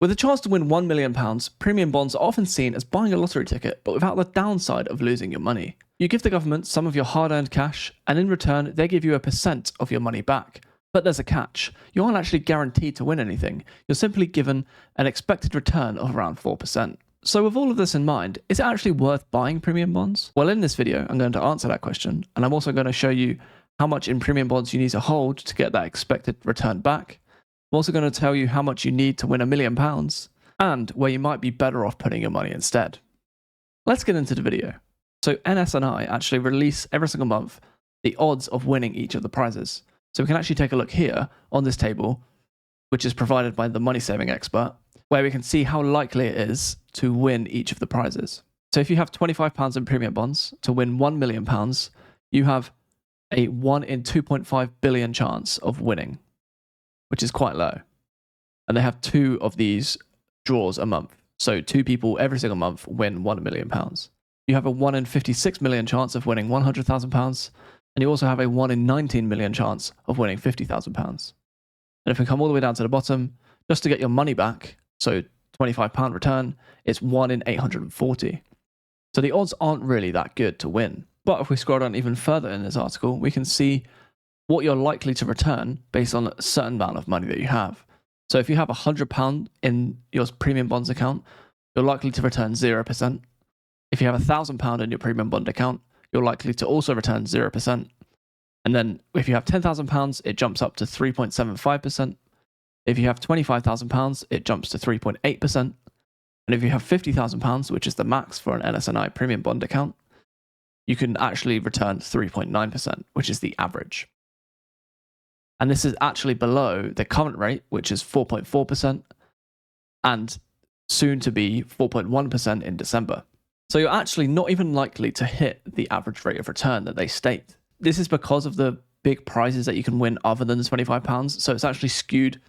With a chance to win £1 million, premium bonds are often seen as buying a lottery ticket, but without the downside of losing your money. You give the government some of your hard-earned cash, and in return, they give you a percent of your money back. But there's a catch. You aren't actually guaranteed to win anything. You're simply given an expected return of around 4%. So with all of this in mind, is it actually worth buying premium bonds? Well, in this video, I'm going to answer that question, and I'm also going to show you how much in premium bonds you need to hold to get that expected return back. I'm also going to tell you how much you need to win £1 million, and where you might be better off putting your money instead. Let's get into the video. So NS&I actually release every single month the odds of winning each of the prizes. So we can actually take a look here on this table, which is provided by the money saving expert, where we can see how likely it is to win each of the prizes. So if you have £25 in premium bonds to win £1 million, you have a 1 in 2.5 billion chance of winning, which is quite low. And they have 2 of these draws a month. So 2 people every single month win £1 million. You have a 1 in 56 million chance of winning £100,000. And you also have a 1 in 19 million chance of winning £50,000. And if we come all the way down to the bottom, just to get your money back, so £25 return, it's 1 in 840. So the odds aren't really that good to win. But if we scroll down even further in this article, we can see what you're likely to return based on a certain amount of money that you have. So if you have £100 in your premium bonds account, you're likely to return 0%. If you have £1,000 in your premium bond account, you're likely to also return 0%. And then if you have £10,000, it jumps up to 3.75%. If you have £25,000, it jumps to 3.8%. And if you have £50,000, which is the max for an NS&I premium bond account, you can actually return 3.9%, which is the average. And this is actually below the current rate, which is 4.4%, and soon to be 4.1% in December. So you're actually not even likely to hit the average rate of return that they state. This is because of the big prizes that you can win other than the £25. So it's actually skewed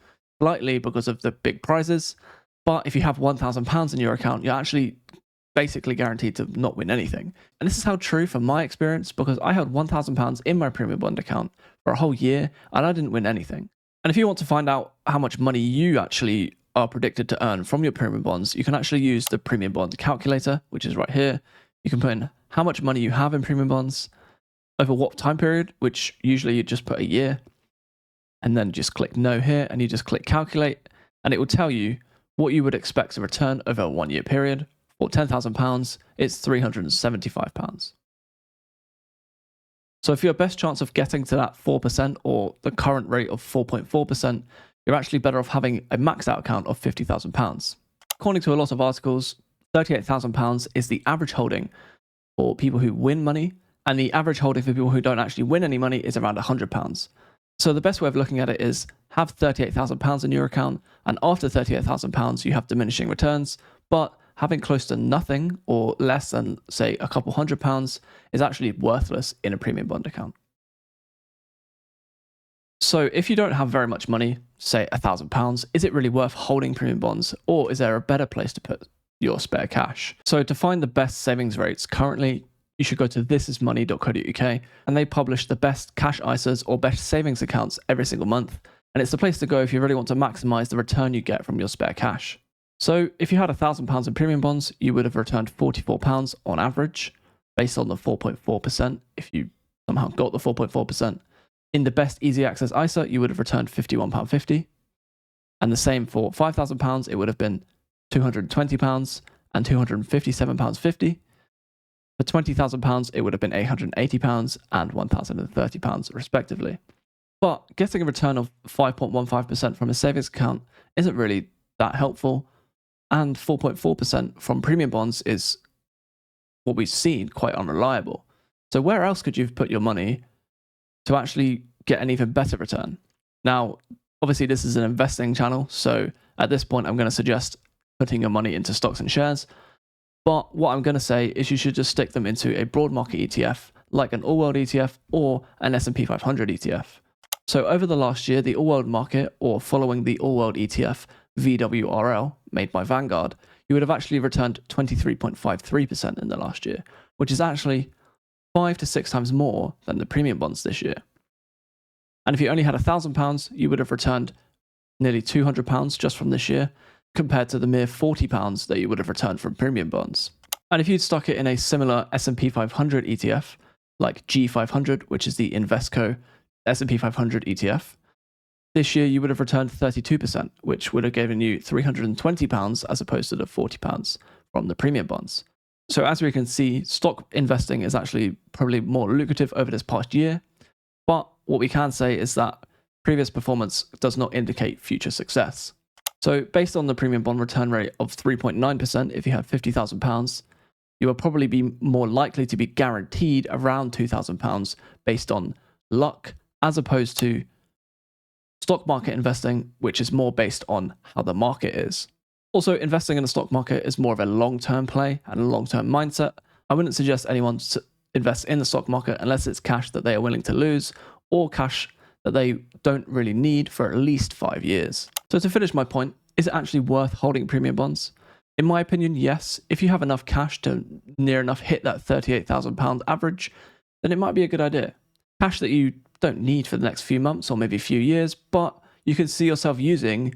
slightly because of the big prizes. But if you have £1,000 in your account, you're actually basically guaranteed to not win anything. And this is how true from my experience, because I had £1,000 in my premium bond account for a whole year and I didn't win anything. And if you want to find out how much money you actually are predicted to earn from your premium bonds, you can actually use the premium bond calculator, which is right here. You can put in how much money you have in premium bonds, over what time period, which usually you just put a year, and then just click no here and you just click calculate, and it will tell you what you would expect to return over a 1 year period. For £10,000, it's £375. So if your best chance of getting to that 4% or the current rate of 4.4%, you're actually better off having a maxed out account of £50,000. According to a lot of articles, £38,000 is the average holding for people who win money, and the average holding for people who don't actually win any money is around £100. So the best way of looking at it is have £38,000 in your account, and after £38,000 you have diminishing returns, but having close to nothing or less than, say, a couple £100 is actually worthless in a premium bond account. So if you don't have very much money, say £1,000, is it really worth holding premium bonds, or is there a better place to put your spare cash? So to find the best savings rates currently, you should go to thisismoney.co.uk, and they publish the best cash ISAs or best savings accounts every single month. And it's the place to go if you really want to maximize the return you get from your spare cash. So if you had £1,000 in premium bonds, you would have returned £44 on average, based on the 4.4%, if you somehow got the 4.4%. In the best easy access ISA, you would have returned £51.50. And the same for £5,000, it would have been £220 and £257.50. For £20,000, it would have been £880 and £1,030 respectively. But getting a return of 5.15% from a savings account isn't really that helpful, and 4.4% from premium bonds is what we've seen quite unreliable. So where else could you put your money to actually get an even better return? Now, obviously this is an investing channel, so at this point I'm going to suggest putting your money into stocks and shares. But what I'm going to say is you should just stick them into a broad market ETF, like an all-world ETF or an S&P 500 ETF. So over the last year, the all-world market, or following the all-world ETF VWRL made by Vanguard, you would have actually returned 23.53% in the last year, which is actually 5 to 6 times more than the premium bonds this year. And if you only had £1,000, you would have returned nearly £200 just from this year. compared to the mere £40 that you would have returned from premium bonds. And if you'd stuck it in a similar S&P 500 ETF, like G500, which is the Invesco S&P 500 ETF, this year you would have returned 32%, which would have given you £320 as opposed to the £40 from the premium bonds. So as we can see, stock investing is actually probably more lucrative over this past year, but what we can say is that previous performance does not indicate future success. So based on the premium bond return rate of 3.9% if you have £50,000, you will probably be more likely to be guaranteed around £2,000 based on luck, as opposed to stock market investing, which is more based on how the market is. Also, investing in the stock market is more of a long-term play and a long-term mindset. I wouldn't suggest anyone to invest in the stock market unless it's cash that they are willing to lose or cash that they don't really need for at least 5 years. So to finish my point, is it actually worth holding premium bonds? In my opinion, yes. If you have enough cash to near enough hit that £38,000 average, then it might be a good idea. Cash that you don't need for the next few months or maybe a few years, but you can see yourself using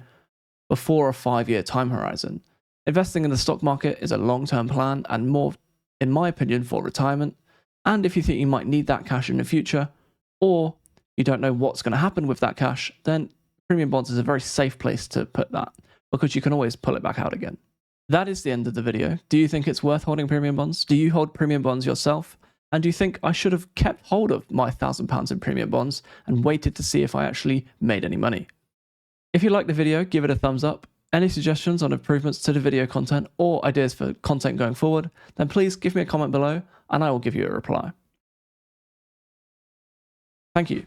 before a 5-year time horizon. Investing in the stock market is a long-term plan and more, in my opinion, for retirement. And if you think you might need that cash in the future, or you don't know what's going to happen with that cash, then premium bonds is a very safe place to put that because you can always pull it back out again. That is the end of the video. Do you think it's worth holding premium bonds? Do you hold premium bonds yourself? And do you think I should have kept hold of my £1,000 in premium bonds and waited to see if I actually made any money? If you liked the video, give it a thumbs up. Any suggestions on improvements to the video content or ideas for content going forward, then please give me a comment below and I will give you a reply. Thank you.